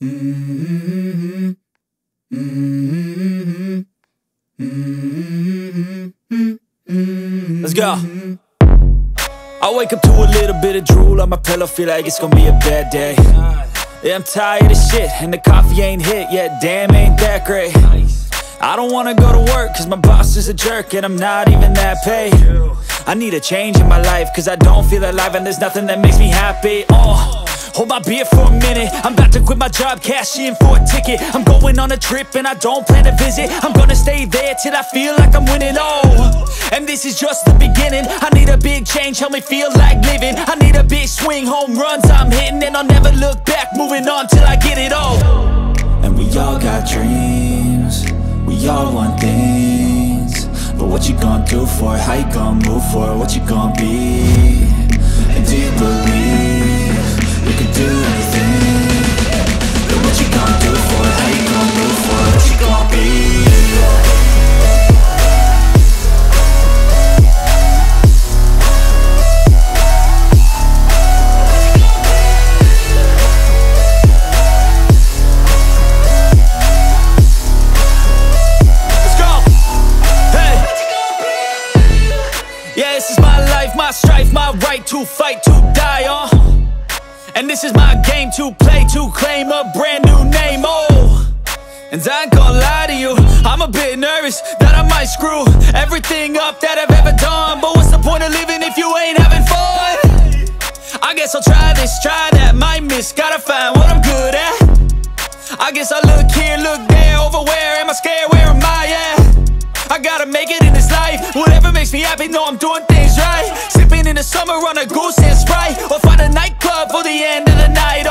Mm-hmm. Mm-hmm. Mm-hmm. Let's go. I wake up to a little bit of drool on my pillow, feel like it's gonna be a bad day. Yeah, I'm tired of shit, and the coffee ain't hit yet, damn, ain't that great. I don't wanna go to work, cause my boss is a jerk, and I'm not even that paid. I need a change in my life, cause I don't feel alive, and there's nothing that makes me happy. Hold my beer for a minute, I'm about to quit my job, cash in for a ticket. I'm going on a trip and I don't plan to visit. I'm gonna stay there till I feel like I'm winning, and this is just the beginning. I need a big change, help me feel like living. I need a big swing, home runs I'm hitting, and I'll never look back, moving on till I get it all. And we all got dreams, we all want things, but what you gonna do for it? How you gonna move for it? What you gonna be? And do you believe you can do anything? But what you gonna do for it? How you gonna move for it? What you gonna be? Yeah, this is my life, my strife, my right to fight, to die on. And this is my game to play, to claim a brand new name, And I ain't gonna lie to you, I'm a bit nervous that I might screw everything up that I've ever done. But what's the point of living if you ain't having fun? I guess I'll try this, try that, might miss, gotta find what I'm good at. I guess I look here, look there, over where am I scared, where am I at? I gotta make it in this life, whatever makes me happy, know I'm doing things right. Sipping in the summer on a goose and Sprite, or find a nightclub for the end of the night,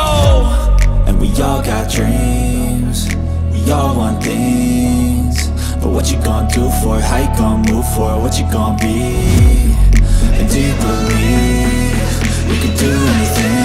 And we all got dreams, we all want things, but what you gonna do for it? How you gonna move for it? What you gonna be? And do you believe you can do anything?